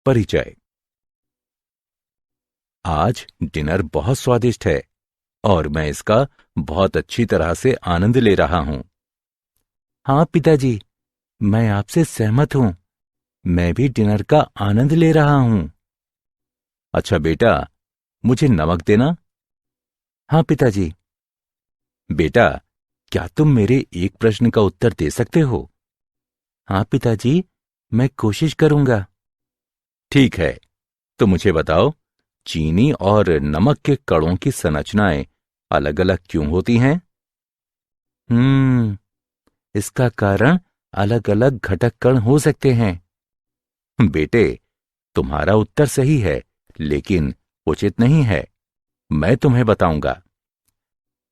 परिचय। आज डिनर बहुत स्वादिष्ट है और मैं इसका बहुत अच्छी तरह से आनंद ले रहा हूं। हाँ पिताजी, मैं आपसे सहमत हूं। मैं भी डिनर का आनंद ले रहा हूं। अच्छा बेटा, मुझे नमक देना। हाँ पिताजी। बेटा, क्या तुम मेरे एक प्रश्न का उत्तर दे सकते हो? हाँ पिताजी, मैं कोशिश करूंगा। ठीक है, तो मुझे बताओ, चीनी और नमक के कणों की संरचनाएं अलग अलग क्यों होती हैं? इसका कारण अलग अलग घटक कण हो सकते हैं। बेटे, तुम्हारा उत्तर सही है, लेकिन उचित नहीं है। मैं तुम्हें बताऊंगा।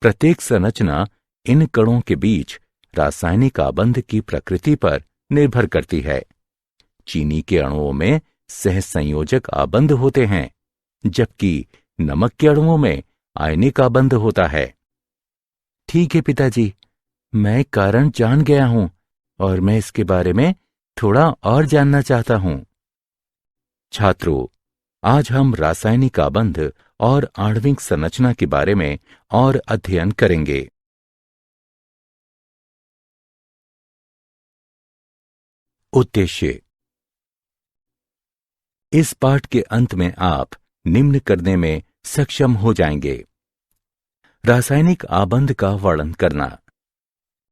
प्रत्येक संरचना इन कणों के बीच रासायनिक आबंध की प्रकृति पर निर्भर करती है। चीनी के अणुओं में सहसंयोजक आबंध होते हैं, जबकि नमक के अणुओं में आयनिक आबंध होता है। ठीक है पिताजी, मैं कारण जान गया हूं और मैं इसके बारे में थोड़ा और जानना चाहता हूं। छात्रों, आज हम रासायनिक आबंध और आणविक संरचना के बारे में और अध्ययन करेंगे। उद्देश्य। इस पाठ के अंत में आप निम्न करने में सक्षम हो जाएंगे: रासायनिक आबंध का वर्णन करना,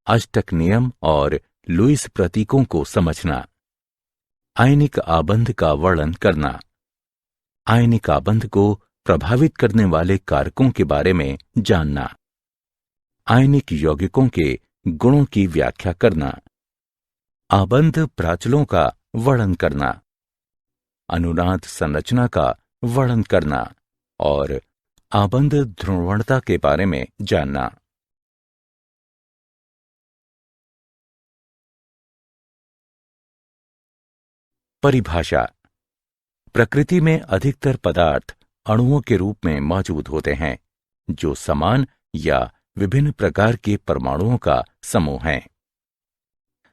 अष्टक नियम और लुईस प्रतीकों को समझना, आयनिक आबंध का वर्णन करना, आयनिक आबंध को प्रभावित करने वाले कारकों के बारे में जानना, आयनिक यौगिकों के गुणों की व्याख्या करना, आबंध प्राचलों का वर्णन करना, अनुनाद संरचना का वर्णन करना और आबंध ध्रुवणता के बारे में जानना। परिभाषा। प्रकृति में अधिकतर पदार्थ अणुओं के रूप में मौजूद होते हैं, जो समान या विभिन्न प्रकार के परमाणुओं का समूह हैं।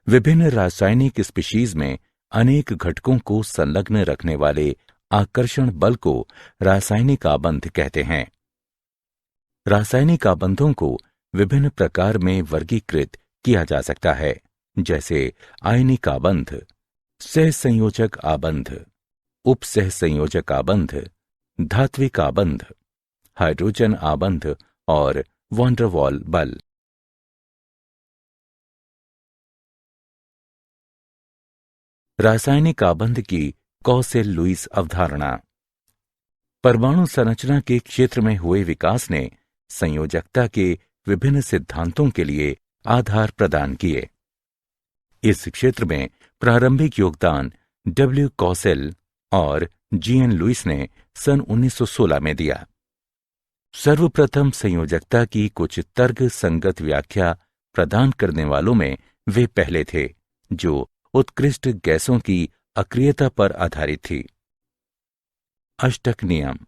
विभिन्न रासायनिक स्पीशीज में अनेक घटकों को संलग्न रखने वाले आकर्षण बल को रासायनिक आबंध कहते हैं। रासायनिक आबंधों को विभिन्न प्रकार में वर्गीकृत किया जा सकता है, जैसे आयनिक आबंध, सहसंयोजक आबंध, उपसहसंयोजक आबंध, धात्विक आबंध, हाइड्रोजन आबंध और वॉन डेर वाल बल। रासायनिक आबंध की कॉसेल-लुईस अवधारणा। परमाणु संरचना के क्षेत्र में हुए विकास ने संयोजकता के विभिन्न सिद्धांतों के लिए आधार प्रदान किए। इस क्षेत्र में प्रारंभिक योगदान डब्ल्यू कॉसेल और जीएन लुईस ने सन 1916 में दिया। सर्वप्रथम संयोजकता की कुछ तर्क संगत व्याख्या प्रदान करने वालों में वे पहले थे, जो उत्कृष्ट गैसों की अक्रियता पर आधारित थी। अष्टक नियम।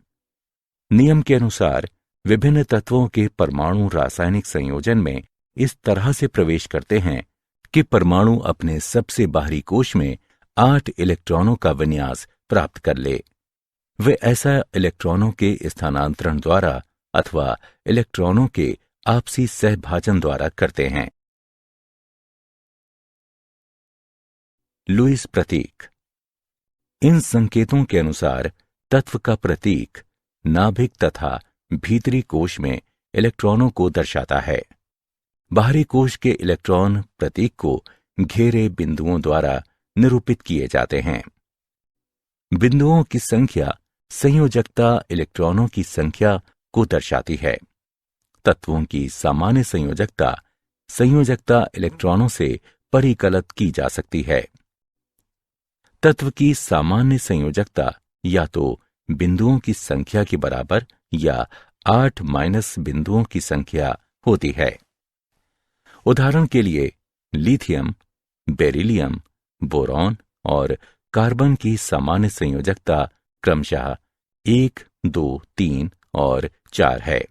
नियम के अनुसार विभिन्न तत्वों के परमाणु रासायनिक संयोजन में इस तरह से प्रवेश करते हैं कि परमाणु अपने सबसे बाहरी कोश में 8 इलेक्ट्रॉनों का विन्यास प्राप्त कर ले। वे ऐसा इलेक्ट्रॉनों के स्थानांतरण द्वारा अथवा इलेक्ट्रॉनों के आपसी सहभाजन द्वारा करते हैं। लुईस प्रतीक। इन संकेतों के अनुसार तत्व का प्रतीक नाभिक तथा भीतरी कोश में इलेक्ट्रॉनों को दर्शाता है। बाहरी कोश के इलेक्ट्रॉन प्रतीक को घेरे बिंदुओं द्वारा निरूपित किए जाते हैं। बिंदुओं की संख्या संयोजकता इलेक्ट्रॉनों की संख्या को दर्शाती है। तत्वों की सामान्य संयोजकता इलेक्ट्रॉनों से परिकलित की जा सकती है। तत्व की सामान्य संयोजकता या तो बिंदुओं की संख्या के बराबर या 8 माइनस बिंदुओं की संख्या होती है। उदाहरण के लिए लिथियम, बेरिलियम, बोरॉन और कार्बन की सामान्य संयोजकता क्रमशः 1, 2, 3 और 4 है,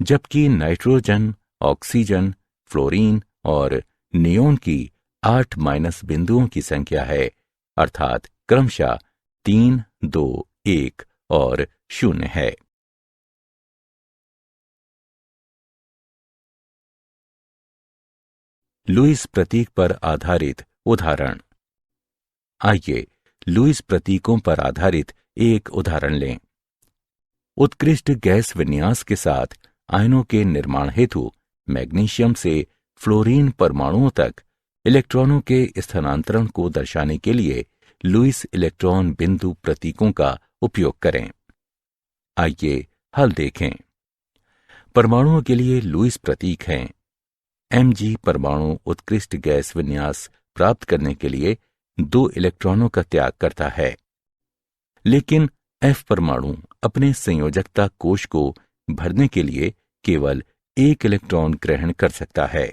जबकि नाइट्रोजन, ऑक्सीजन, फ्लोरीन और नियोन की 8 माइनस बिंदुओं की संख्या है, अर्थात क्रमशः 3, 2, 1 और 0 है। लुईस प्रतीक पर आधारित उदाहरण। आइए लुईस प्रतीकों पर आधारित एक उदाहरण लें। उत्कृष्ट गैस विन्यास के साथ आयनों के निर्माण हेतु मैग्नीशियम से फ्लोरीन परमाणुओं तक इलेक्ट्रॉनों के स्थानांतरण को दर्शाने के लिए लुईस इलेक्ट्रॉन बिंदु प्रतीकों का उपयोग करें। आइए हल देखें। परमाणुओं के लिए लुईस प्रतीक हैं। Mg परमाणु उत्कृष्ट गैस विन्यास प्राप्त करने के लिए 2 इलेक्ट्रॉनों का त्याग करता है, लेकिन F परमाणु अपने संयोजकता कोश को भरने के लिए केवल 1 इलेक्ट्रॉन ग्रहण कर सकता है।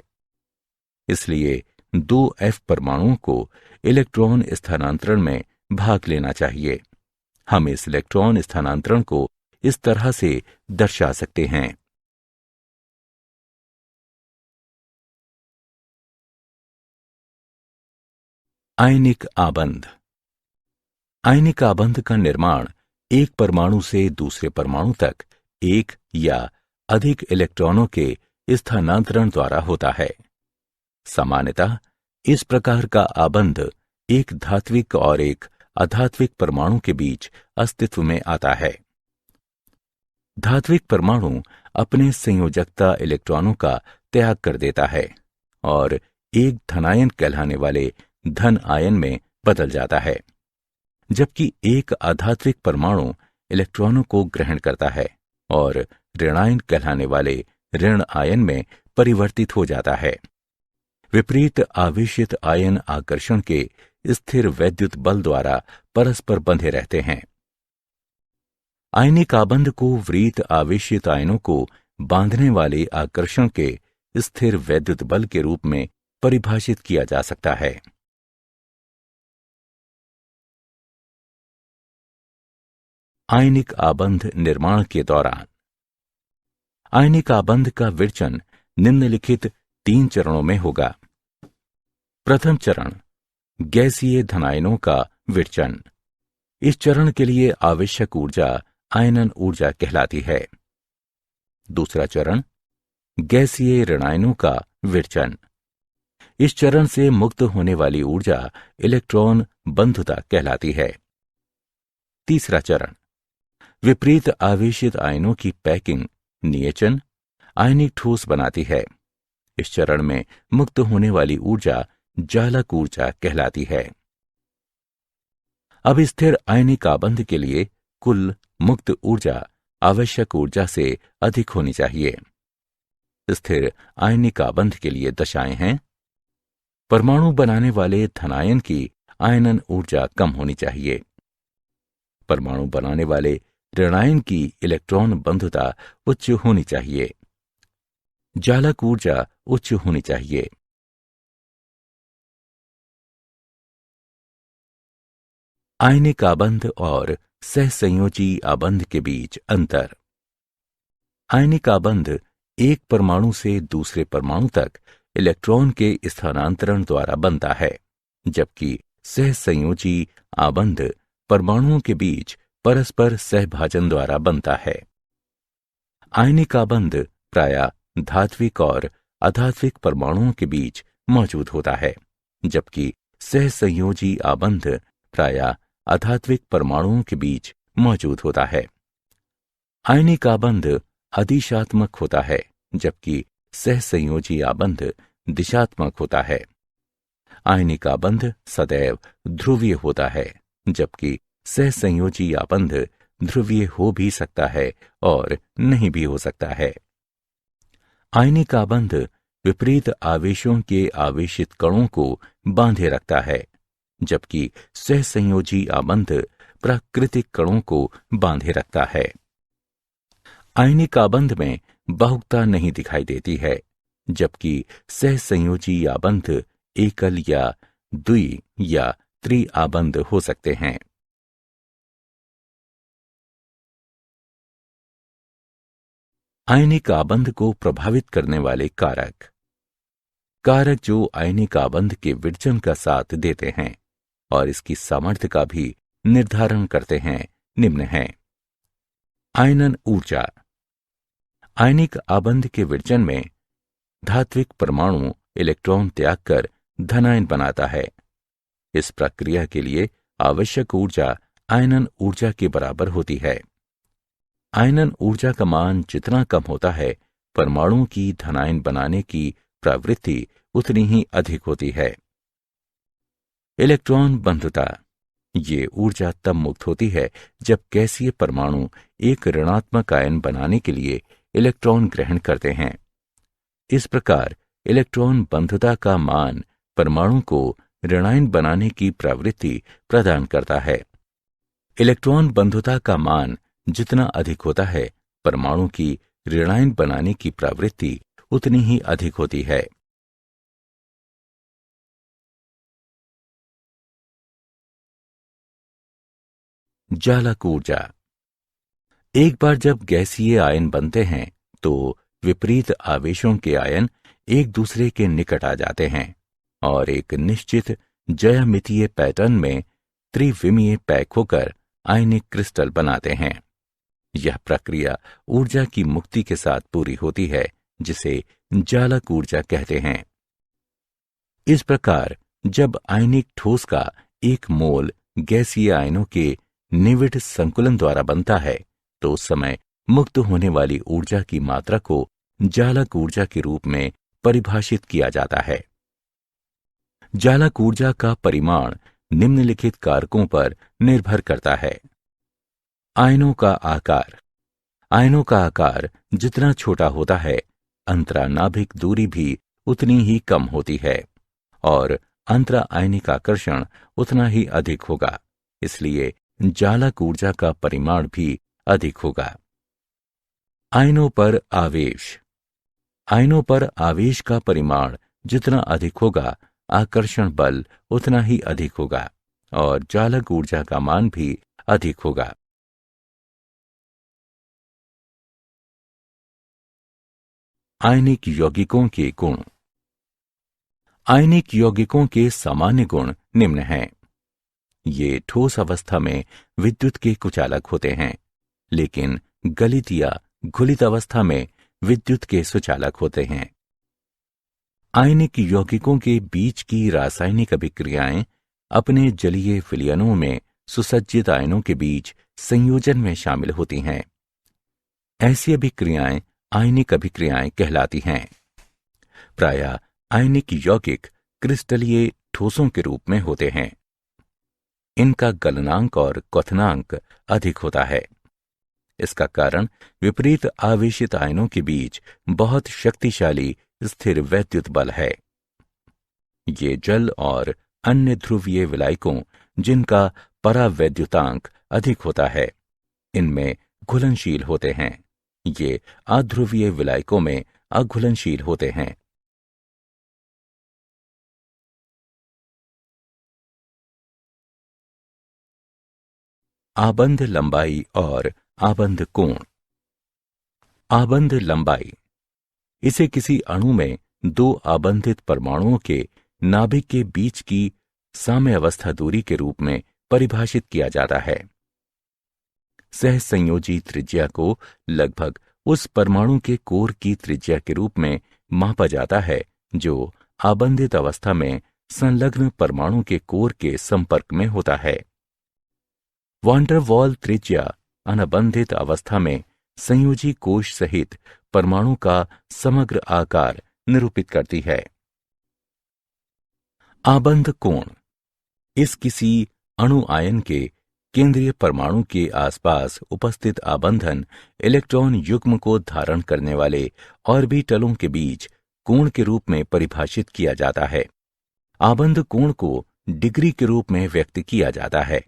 इसलिए 2 F परमाणुओं को इलेक्ट्रॉन स्थानांतरण में भाग लेना चाहिए। हम इस इलेक्ट्रॉन स्थानांतरण को इस तरह से दर्शा सकते हैं। आयनिक आबंध। आयनिक आबंध का निर्माण एक परमाणु से दूसरे परमाणु तक एक या अधिक इलेक्ट्रॉनों के स्थानांतरण द्वारा होता है। सामान्यतः इस प्रकार का आबंध एक धात्विक और एक अधात्विक परमाणु के बीच अस्तित्व में आता है। धात्विक परमाणु अपने संयोजकता इलेक्ट्रॉनों का त्याग कर देता है और एक धनायन कहलाने वाले धन आयन में बदल जाता है, जबकि एक आधात्विक परमाणु इलेक्ट्रॉनों को ग्रहण करता है और ऋणायन कहलाने वाले ऋण आयन में परिवर्तित हो जाता है। विपरीत आवेशित आयन आकर्षण के स्थिर वैद्युत बल द्वारा परस्पर बंधे रहते हैं। आयनिक आबंध को विपरीत आवेशित आयनों को बांधने वाले आकर्षण के स्थिर वैद्युत बल के रूप में परिभाषित किया जा सकता है। आयनिक आबंध निर्माण के दौरान आयनिक आबंध का विरचन निम्नलिखित 3 चरणों में होगा। प्रथम चरण, गैसीय धनायनों का विरचन। इस चरण के लिए आवश्यक ऊर्जा आयनन ऊर्जा कहलाती है। दूसरा चरण, गैसीय ऋणायनों का विरचन। इस चरण से मुक्त होने वाली ऊर्जा इलेक्ट्रॉन बंधुता कहलाती है। तीसरा चरण, विपरीत आवेशित आयनों की पैकिंग नियचन आयनिक ठोस बनाती है। इस चरण में मुक्त होने वाली ऊर्जा जालक ऊर्जा कहलाती है। अब स्थिर आयनिक आबंध के लिए कुल मुक्त ऊर्जा आवश्यक ऊर्जा से अधिक होनी चाहिए। स्थिर आयनिक आबंध के लिए दशाएं हैं। परमाणु बनाने वाले धनायन की आयनन ऊर्जा कम होनी चाहिए। परमाणु बनाने वाले ऋणायन की इलेक्ट्रॉन बंधुता उच्च होनी चाहिए। जालक ऊर्जा उच्च होनी चाहिए। आयनिक आबंध और सहसंयोजी आबंध के बीच अंतर। आयनिक आबंध एक परमाणु से दूसरे परमाणु तक इलेक्ट्रॉन के स्थानांतरण द्वारा बनता है, जबकि सहसंयोजी आबंध परमाणुओं के बीच परस्पर सहभाजन द्वारा बनता है। आयनिक आबंध प्रायः धात्विक और अधात्विक परमाणुओं के बीच मौजूद होता है, जबकि सहसंयोजी आबंध प्रायः अधात्विक परमाणुओं के बीच मौजूद होता है। आयनिक आबंध अधिशात्मक होता है, जबकि सहसंयोजी आबंध दिशात्मक होता है। आयनिक आबंध सदैव ध्रुवीय होता है, जबकि सहसंयोजी आबंध ध्रुवीय हो भी सकता है और नहीं भी हो सकता है। आयनिक आबंध विपरीत आवेशों के आवेशित कणों को बांधे रखता है, जबकि सहसंयोजी आबंध प्राकृतिक कणों को बांधे रखता है। आयनिक आबंध में बहुकता नहीं दिखाई देती है, जबकि सहसंयोजी आबंध एकल या द्वि या त्रि आबंध हो सकते हैं। आयनिक आबंध को प्रभावित करने वाले कारक। कारक जो आयनिक आबंध के विरचन का साथ देते हैं और इसकी सामर्थ्य का भी निर्धारण करते हैं निम्न हैं। आयनन ऊर्जा। आयनिक आबंध के विरचन में धात्विक परमाणु इलेक्ट्रॉन त्याग कर धनायन बनाता है। इस प्रक्रिया के लिए आवश्यक ऊर्जा आयनन ऊर्जा के बराबर होती है। आयनन ऊर्जा का मान जितना कम होता है, परमाणु की धनायन बनाने की प्रवृत्ति उतनी ही अधिक होती है। इलेक्ट्रॉन बंधुता। ये ऊर्जा तब मुक्त होती है जब गैसीय परमाणु एक ऋणात्मक आयन बनाने के लिए इलेक्ट्रॉन ग्रहण करते हैं। इस प्रकार इलेक्ट्रॉन बंधुता का मान परमाणु को ऋणायन बनाने की प्रवृत्ति प्रदान करता है। इलेक्ट्रॉन बंधुता का मान जितना अधिक होता है, परमाणु की ऋणायन बनाने की प्रवृत्ति उतनी ही अधिक होती है। जालक ऊर्जा। एक बार जब गैसीय आयन बनते हैं तो विपरीत आवेशों के आयन एक दूसरे के निकट आ जाते हैं और एक निश्चित ज्यामितीय पैटर्न में त्रिविमीय पैक होकर आयनिक क्रिस्टल बनाते हैं। यह प्रक्रिया ऊर्जा की मुक्ति के साथ पूरी होती है, जिसे जालक ऊर्जा कहते हैं। इस प्रकार जब आयनिक ठोस का एक मोल गैसीय आयनों के निविड़ संकुलन द्वारा बनता है तो उस समय मुक्त होने वाली ऊर्जा की मात्रा को जालक ऊर्जा के रूप में परिभाषित किया जाता है। जालक ऊर्जा का परिमाण निम्नलिखित कारकों पर निर्भर करता है। आयनों का आकार। आयनों का आकार जितना छोटा होता है, अंतरानाभिक दूरी भी उतनी ही कम होती है और अंतरा आयनिक आकर्षण उतना ही अधिक होगा, इसलिए जालक ऊर्जा का परिमाण भी अधिक होगा। आयनों पर आवेश। आयनों पर आवेश का परिमाण जितना अधिक होगा, आकर्षण बल उतना ही अधिक होगा और जालक ऊर्जा का मान भी अधिक होगा। आयनिक यौगिकों के गुण। आयनिक यौगिकों के सामान्य गुण निम्न हैं। ये ठोस अवस्था में विद्युत के कुचालक होते हैं, लेकिन गलित या घुलित अवस्था में विद्युत के सुचालक होते हैं। आयनिक यौगिकों के बीच की रासायनिक अभिक्रियाएं अपने जलीय विलयनों में सुसज्जित आयनों के बीच संयोजन में शामिल होती हैं। ऐसी अभिक्रियाएं आयनिक अभिक्रियाएं कहलाती हैं। प्रायः आयनिक यौगिक क्रिस्टलीय ठोसों के रूप में होते हैं। इनका गलनांक और क्वथनांक अधिक होता है। इसका कारण विपरीत आवेशित आयनों के बीच बहुत शक्तिशाली स्थिर वैद्युत बल है। ये जल और अन्य ध्रुवीय विलायकों जिनका परावैद्युतांक अधिक होता है, इनमें घुलनशील होते हैं। ये अध्रुवीय विलायकों में अघुलनशील होते हैं। आबंध लंबाई और आबंध कोण। आबंध लंबाई। इसे किसी अणु में दो आबंधित परमाणुओं के नाभिक के बीच की साम्यावस्था दूरी के रूप में परिभाषित किया जाता है। सहसंयोजी त्रिज्या को लगभग उस परमाणु के कोर की त्रिज्या के रूप में मापा जाता है जो आबंधित अवस्था में संलग्न परमाणु के कोर के संपर्क में होता है। वान डर वाल त्रिज्या अनबंधित अवस्था में संयोजी कोश सहित परमाणु का समग्र आकार निरूपित करती है। आबंध कोण। इस किसी अणु आयन के केंद्रीय परमाणु के आसपास उपस्थित आबंधन इलेक्ट्रॉन युग्म को धारण करने वाले ऑर्बिटलों के बीच कोण के रूप में परिभाषित किया जाता है। आबंध कोण को डिग्री के रूप में व्यक्त किया जाता है।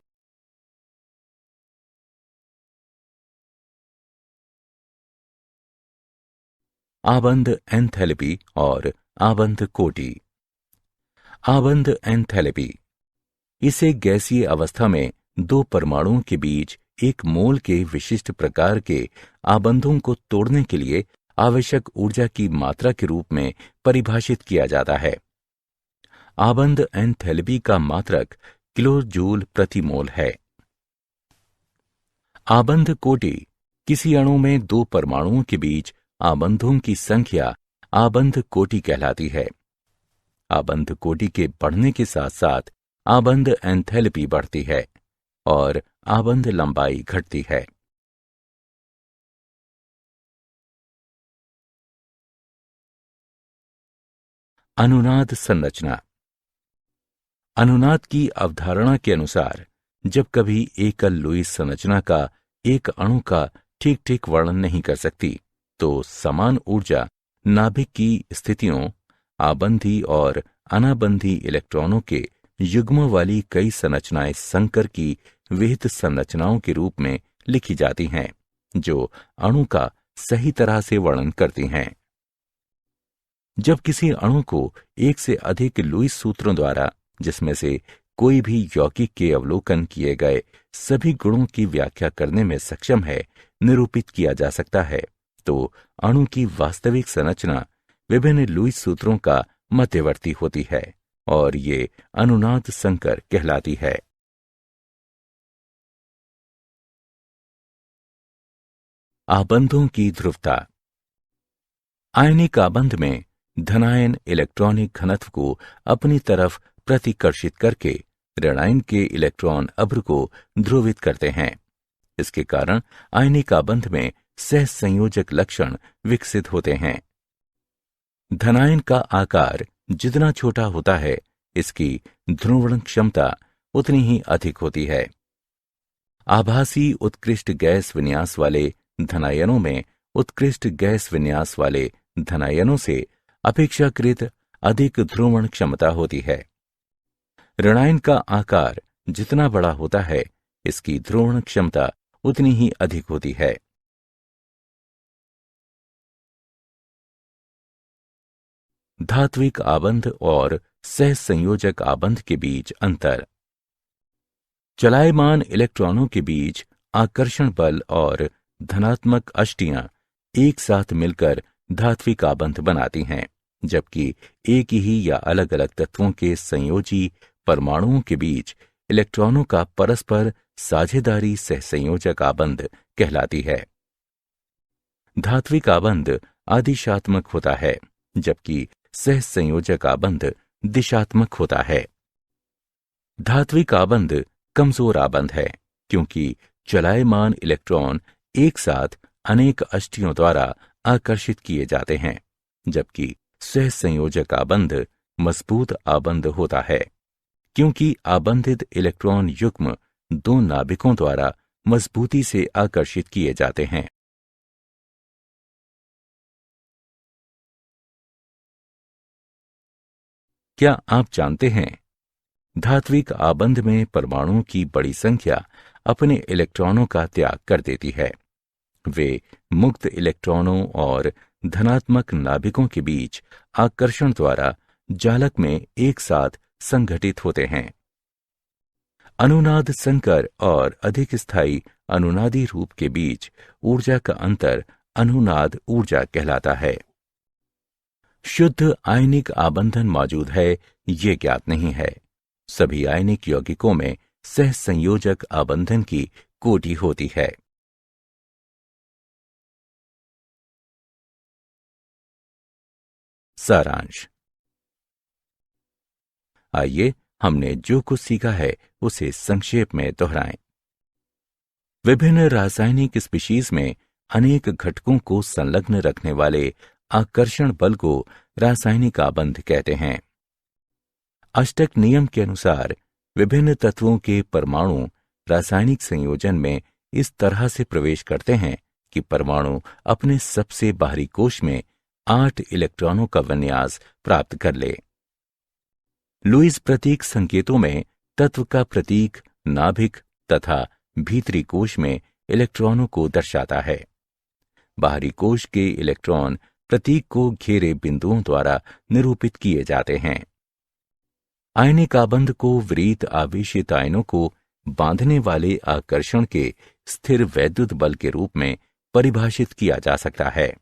आबंध एंथैल्पी और आबंध कोटि। आबंध एंथैल्पी। इसे गैसीय अवस्था में दो परमाणुओं के बीच एक मोल के विशिष्ट प्रकार के आबंधों को तोड़ने के लिए आवश्यक ऊर्जा की मात्रा के रूप में परिभाषित किया जाता है। आबंध एंथैल्पी का मात्रक किलो जूल प्रति मोल है। आबंध कोटि किसी अणु में दो परमाणुओं के बीच आबंधों की संख्या आबंध कोटि कहलाती है। आबंध कोटि के बढ़ने के साथ साथ आबंध एंथैल्पी बढ़ती है और आबंध लंबाई घटती है। अनुनाद संरचना। अनुनाद की अवधारणा के अनुसार जब कभी एकल लुईस संरचना का एक अणु का ठीक ठीक वर्णन नहीं कर सकती तो समान ऊर्जा नाभिक की स्थितियों, आबंधी और अनाबंधी इलेक्ट्रॉनों के युग्मों वाली कई संरचनाएं संकर की विहित संरचनाओं के रूप में लिखी जाती हैं, जो अणु का सही तरह से वर्णन करती हैं। जब किसी अणु को एक से अधिक लुईस सूत्रों द्वारा, जिसमें से कोई भी यौगिक के अवलोकन किए गए सभी गुणों की व्याख्या करने में सक्षम है, निरूपित किया जा सकता है, तो अणु की वास्तविक संरचना विभिन्न लुईस सूत्रों का मध्यवर्ती होती है और ये अनुनाद संकर कहलाती है। आबंधों की ध्रुवता। आयनिक आबंध में धनायन इलेक्ट्रॉनिक घनत्व को अपनी तरफ प्रतिकर्षित करके ऋणायन के इलेक्ट्रॉन अभ्र को ध्रुवित करते हैं। इसके कारण आयनिक आबंध में सहसंयोजक लक्षण विकसित होते हैं। धनायन का आकार जितना छोटा होता है, इसकी ध्रुवण क्षमता उतनी ही अधिक होती है। आभासी उत्कृष्ट गैस विन्यास वाले धनायनों में उत्कृष्ट गैस विन्यास वाले धनायनों से अपेक्षाकृत अधिक ध्रुवण क्षमता होती है। ऋणायन का आकार जितना बड़ा होता है, इसकी ध्रुवण क्षमता उतनी ही अधिक होती है। धात्विक आबंध और सहसंयोजक आबंध के बीच अंतर। चलायमान इलेक्ट्रॉनों के बीच आकर्षण बल और धनात्मक अष्टियां एक साथ मिलकर धात्विक आबंध बनाती हैं, जबकि एक ही या अलग अलग तत्वों के संयोजी परमाणुओं के बीच इलेक्ट्रॉनों का परस्पर साझेदारी सहसंयोजक आबंध कहलाती है। धात्विक आबंध आदिशात्मक होता है, जबकि सहसंयोजक आबंध दिशात्मक होता है। धात्विक आबंध कमजोर आबंध है, क्योंकि चलायमान इलेक्ट्रॉन एक साथ अनेक अष्टियों द्वारा आकर्षित किए जाते हैं, जबकि सहसंयोजक आबंध मजबूत आबंध होता है, क्योंकि आबंधित इलेक्ट्रॉन युग्म दो नाभिकों द्वारा मजबूती से आकर्षित किए जाते हैं। क्या आप जानते हैं, धात्विक आबंध में परमाणुओं की बड़ी संख्या अपने इलेक्ट्रॉनों का त्याग कर देती है। वे मुक्त इलेक्ट्रॉनों और धनात्मक नाभिकों के बीच आकर्षण द्वारा जालक में एक साथ संघटित होते हैं। अनुनाद संकर और अधिक स्थायी अनुनादी रूप के बीच ऊर्जा का अंतर अनुनाद ऊर्जा कहलाता है। शुद्ध आयनिक आबंधन मौजूद है, ये ज्ञात नहीं है। सभी आयनिक यौगिकों में सहसंयोजक आबंधन की कोटि होती है। सारांश। आइए हमने जो कुछ सीखा है उसे संक्षेप में दोहराएं। विभिन्न रासायनिक स्पीशीज में अनेक घटकों को संलग्न रखने वाले आकर्षण बल को रासायनिक आबंध कहते हैं। अष्टक नियम के अनुसार विभिन्न तत्वों के परमाणु रासायनिक संयोजन में इस तरह से प्रवेश करते हैं कि परमाणु अपने सबसे बाहरी कोश में 8 इलेक्ट्रॉनों का विन्यास प्राप्त कर ले। लुईस प्रतीक संकेतों में तत्व का प्रतीक नाभिक तथा भीतरी कोश में इलेक्ट्रॉनों को दर्शाता है। बाहरी कोश के इलेक्ट्रॉन प्रतीक को घेरे बिंदुओं द्वारा निरूपित किए जाते हैं। आयनिक आबंध को विपरीत आवेशित आयनों को बांधने वाले आकर्षण के स्थिर वैद्युत बल के रूप में परिभाषित किया जा सकता है।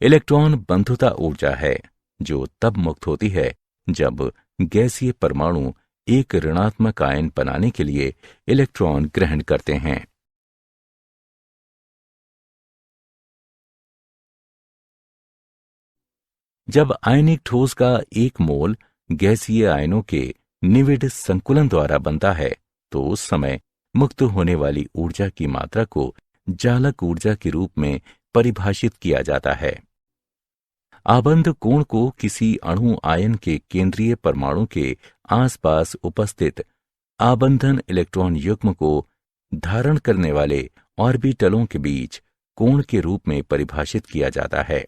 इलेक्ट्रॉन बंधुता ऊर्जा है जो तब मुक्त होती है जब गैसीय परमाणु एक ऋणात्मक आयन बनाने के लिए इलेक्ट्रॉन ग्रहण करते हैं। जब आयनिक ठोस का एक मोल गैसीय आयनों के निविड संकुलन द्वारा बनता है तो उस समय मुक्त होने वाली ऊर्जा की मात्रा को जालक ऊर्जा के रूप में परिभाषित किया जाता है। आबंध कोण को किसी अणु आयन के केंद्रीय परमाणु के आसपास उपस्थित आबंधन इलेक्ट्रॉन युग्म को धारण करने वाले ऑर्बिटलों के बीच कोण के रूप में परिभाषित किया जाता है।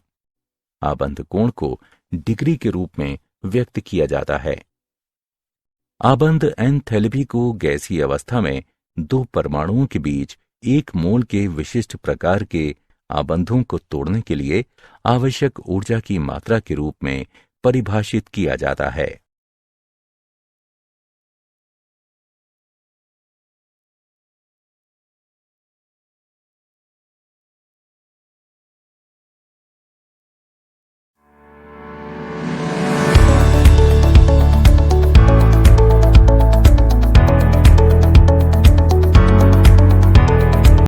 आबंध कोण को डिग्री के रूप में व्यक्त किया जाता है। आबंध एंथैल्पी को गैसीय अवस्था में दो परमाणुओं के बीच एक मोल के विशिष्ट प्रकार के आबंधों को तोड़ने के लिए आवश्यक ऊर्जा की मात्रा के रूप में परिभाषित किया जाता है।